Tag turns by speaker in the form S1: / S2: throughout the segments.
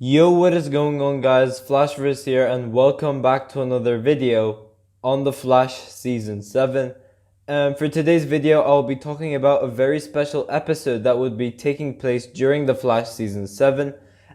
S1: Yo, what is going on, guys? Flashverse here, and welcome back to another video on The Flash Season 7. And for today's video, I'll be talking about a very special episode that would be taking place during The Flash Season 7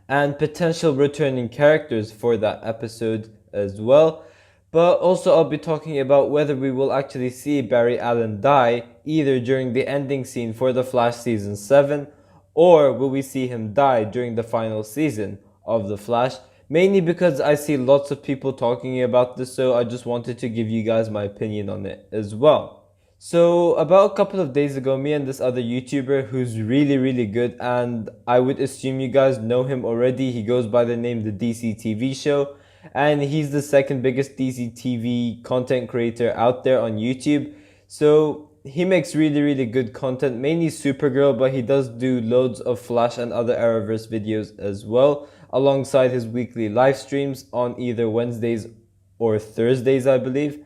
S1: and potential returning characters for that episode as well. But also I'll be talking about whether we will actually see Barry Allen die either during the ending scene for The Flash Season 7 or will we see him die during the final season of The Flash, mainly because I see lots of people talking about this, so I just wanted to give you guys my opinion on it as well. So about a couple of days ago, me and this other YouTuber who's really good, and I would assume you guys know him already. He goes by the name TheDCTVshow, and he's the second biggest DCTV content creator out there on YouTube. So he makes really good content, mainly Supergirl, but he does do loads of Flash and other Arrowverse videos as well, alongside his weekly live streams on either Wednesdays or Thursdays, I believe.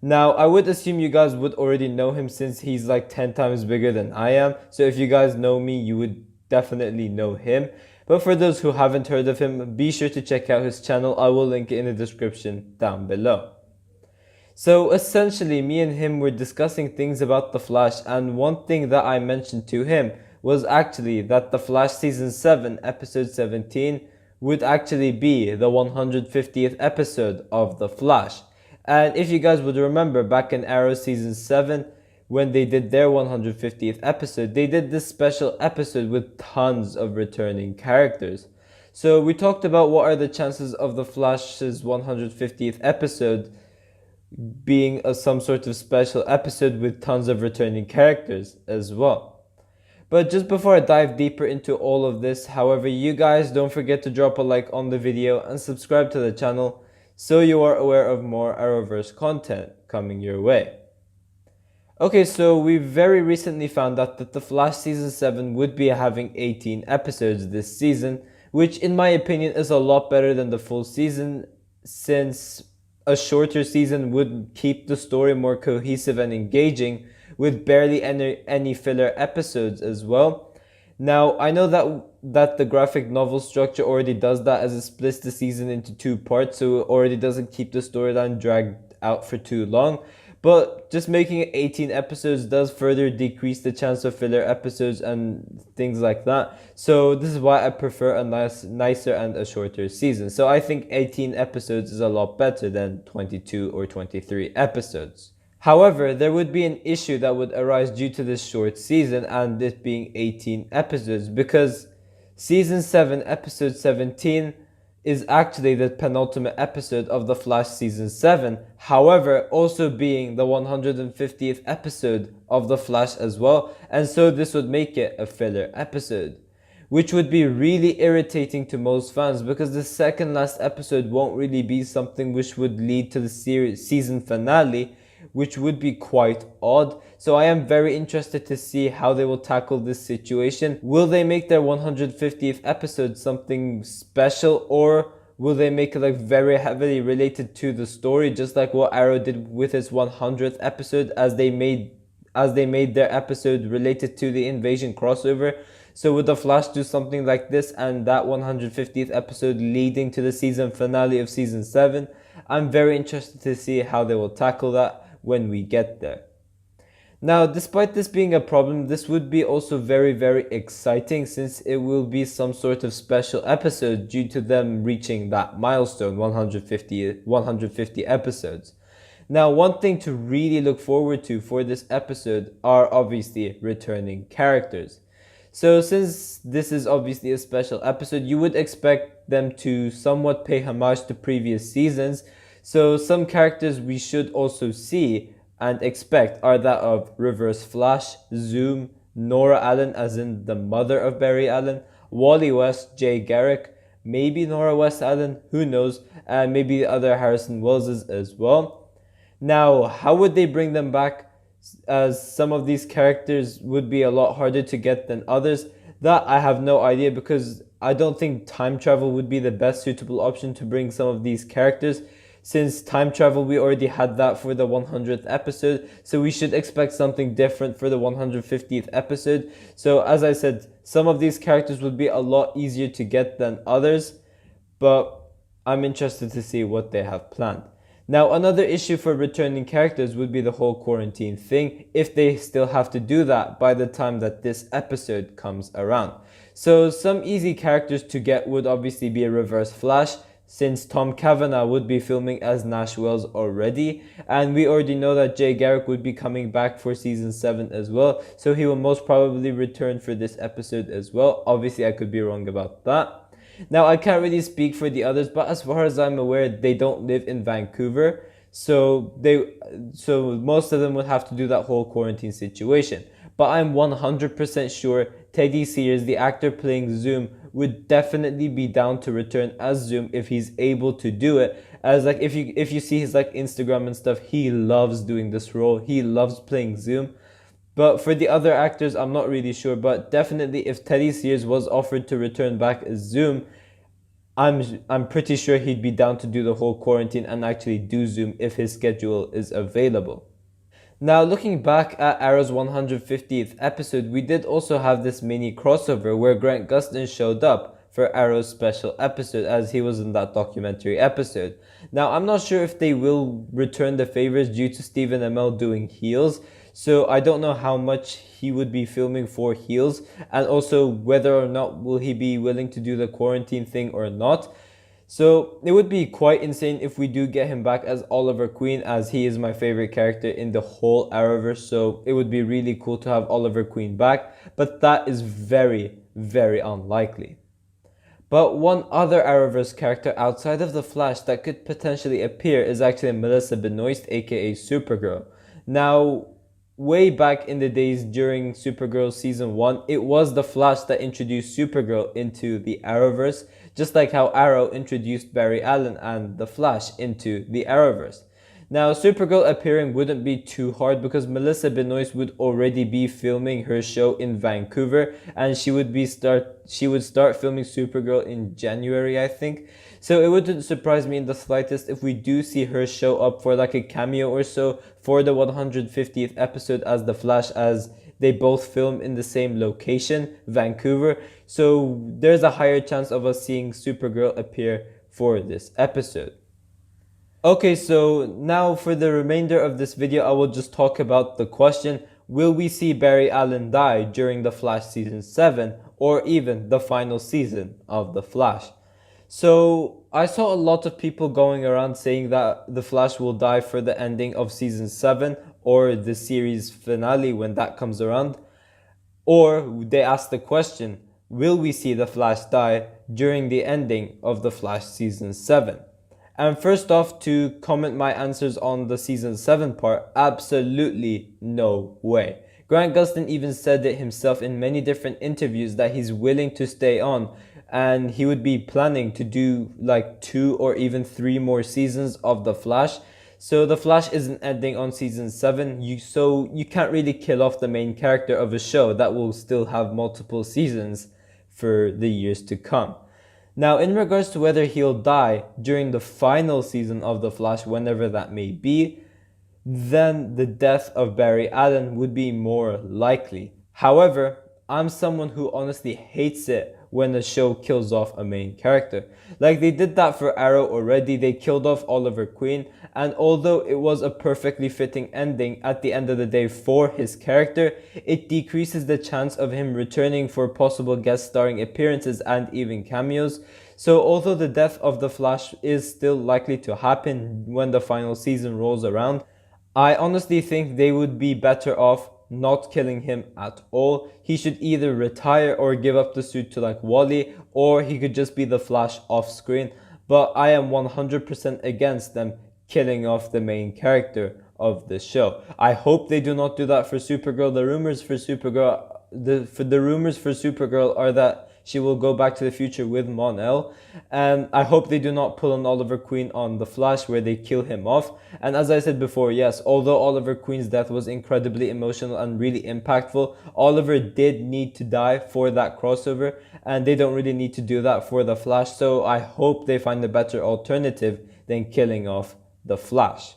S1: Now, I would assume you guys would already know him since he's like 10 times bigger than I am. So if you guys know me, you would definitely know him. But for those who haven't heard of him, be sure to check out his channel. I will link it in the description down below. So essentially, me and him were discussing things about The Flash, and one thing that I mentioned to him was actually that The Flash Season 7, Episode 17 would actually be the 150th episode of The Flash. And if you guys would remember, back in Arrow Season 7, when they did their 150th episode, they did this special episode with tons of returning characters. So we talked about what are the chances of The Flash's 150th episode being some sort of special episode with tons of returning characters as well. But just before I dive deeper into all of this, however, you guys don't forget to drop a like on the video and subscribe to the channel so you are aware of more Arrowverse content coming your way. Okay, so we very recently found out that The Flash Season 7 would be having 18 episodes this season, which in my opinion is a lot better than the full season, since a shorter season would keep the story more cohesive and engaging with barely any filler episodes as well. Now, I know that the graphic novel structure already does that, as it splits the season into two parts, so it already doesn't keep the storyline dragged out for too long. But just making it 18 episodes does further decrease the chance of filler episodes and things like that. So this is why I prefer a nicer and a shorter season. So I think 18 episodes is a lot better than 22 or 23 episodes. However, there would be an issue that would arise due to this short season and it being 18 episodes, because Season 7, Episode 17 is actually the penultimate episode of The Flash Season 7, however, also being the 150th episode of The Flash as well, and so this would make it a filler episode, which would be really irritating to most fans, because the second last episode won't really be something which would lead to the season finale, which would be quite odd. So I am very interested to see how they will tackle this situation. Will they make their 150th episode something special, or will they make it like very heavily related to the story, just like what Arrow did with its 100th episode, as they made their episode related to the Invasion crossover? So would The Flash do something like this, and that 150th episode leading to the season finale of Season 7? I'm very interested to see how they will tackle that when we get there. Now, despite this being a problem, this would be also very exciting, since it will be some sort of special episode due to them reaching that milestone, 150 episodes. Now, one thing to really look forward to for this episode are obviously returning characters. So since this is obviously a special episode, you would expect them to somewhat pay homage to previous seasons. So some characters we should also see and expect are that of Reverse Flash, Zoom, Nora Allen as in the mother of Barry Allen, Wally West, Jay Garrick, maybe Nora West Allen, who knows, and maybe the other Harrison Wellses as well. Now, how would they bring them back, as some of these characters would be a lot harder to get than others? That I have no idea, because I don't think time travel would be the best suitable option to bring some of these characters. Since time travel, we already had that for the 100th episode, so we should expect something different for the 150th episode. So as I said, some of these characters would be a lot easier to get than others. but I'm interested to see what they have planned. Now, another issue for returning characters would be the whole quarantine thing, if they still have to do that by the time that this episode comes around. So some easy characters to get would obviously be a Reverse Flash, since Tom Cavanagh would be filming as Nash Wells already, and we already know that Jay Garrick would be coming back for season 7 as well, so he will most probably return for this episode as well. Obviously, I could be wrong about that. Now, I can't really speak for the others, but as far as I'm aware, they don't live in Vancouver, so most of them would have to do that whole quarantine situation. But I'm 100% sure Teddy Sears, the actor playing Zoom, would definitely be down to return as Zoom if he's able to do it. As like if you see his like Instagram and stuff, he loves doing this role. He loves playing Zoom. But for the other actors, I'm not really sure. But definitely, if Teddy Sears was offered to return back as Zoom, I'm pretty sure he'd be down to do the whole quarantine and actually do Zoom if his schedule is available. Now, looking back at Arrow's 150th episode, we did also have this mini crossover where Grant Gustin showed up for Arrow's special episode, as he was in that documentary episode. Now, I'm not sure if they will return the favors due to Stephen Amell doing heels, so I don't know how much he would be filming for heels, and also whether or not will he be willing to do the quarantine thing or not. So it would be quite insane if we do get him back as Oliver Queen, as he is my favorite character in the whole Arrowverse. So it would be really cool to have Oliver Queen back, but that is very, very unlikely. But one other Arrowverse character outside of the Flash that could potentially appear is actually Melissa Benoist, aka Supergirl. Now, way back in the days during Supergirl season 1, it was the Flash that introduced Supergirl into the Arrowverse, just like how Arrow introduced Barry Allen and the Flash into the Arrowverse. Now, Supergirl appearing wouldn't be too hard because Melissa Benoist would already be filming her show in Vancouver, and she would start filming Supergirl in January, I think. So it wouldn't surprise me in the slightest if we do see her show up for like a cameo or so for the 150th episode as the Flash, as they both film in the same location, Vancouver. So there's a higher chance of us seeing Supergirl appear for this episode. Okay, so now for the remainder of this video, I will just talk about the question, will we see Barry Allen die during The Flash Season 7 or even the final season of The Flash? So I saw a lot of people going around saying that The Flash will die for the ending of Season 7 or the series finale when that comes around. Or they asked the question, will we see The Flash die during the ending of The Flash Season 7? And first off, to comment my answers on the season 7 part, absolutely no way. Grant Gustin even said it himself in many different interviews that he's willing to stay on, and he would be planning to do like 2 or even 3 more seasons of The Flash. So The Flash isn't ending on season 7, so you can't really kill off the main character of a show that will still have multiple seasons for the years to come. Now, in regards to whether he'll die during the final season of The Flash, whenever that may be, then the death of Barry Allen would be more likely. However, I'm someone who honestly hates it when a show kills off a main character. Like they did that for Arrow already, they killed off Oliver Queen, and although it was a perfectly fitting ending at the end of the day for his character, it decreases the chance of him returning for possible guest starring appearances and even cameos. So although the death of the Flash is still likely to happen when the final season rolls around, I honestly think they would be better off not killing him at all. He should either retire or give up the suit to like Wally, or he could just be the Flash off screen. But I am 100% against them killing off the main character of the show. I hope they do not do that for Supergirl. The rumors for Supergirl are that she will go back to the future with Mon-El, and I hope they do not pull an Oliver Queen on The Flash where they kill him off. And as I said before, yes, although Oliver Queen's death was incredibly emotional and really impactful, Oliver did need to die for that crossover, and they don't really need to do that for The Flash, so I hope they find a better alternative than killing off The Flash.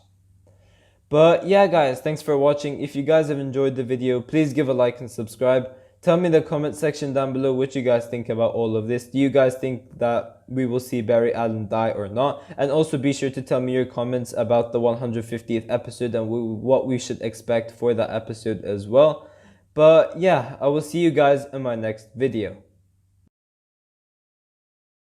S1: But yeah guys, thanks for watching. If you guys have enjoyed the video, please give a like and subscribe. Tell me in the comment section down below what you guys think about all of this. Do you guys think that we will see Barry Allen die or not? And also be sure to tell me your comments about the 150th episode and what we should expect for that episode as well. But yeah, I will see you guys in my next video.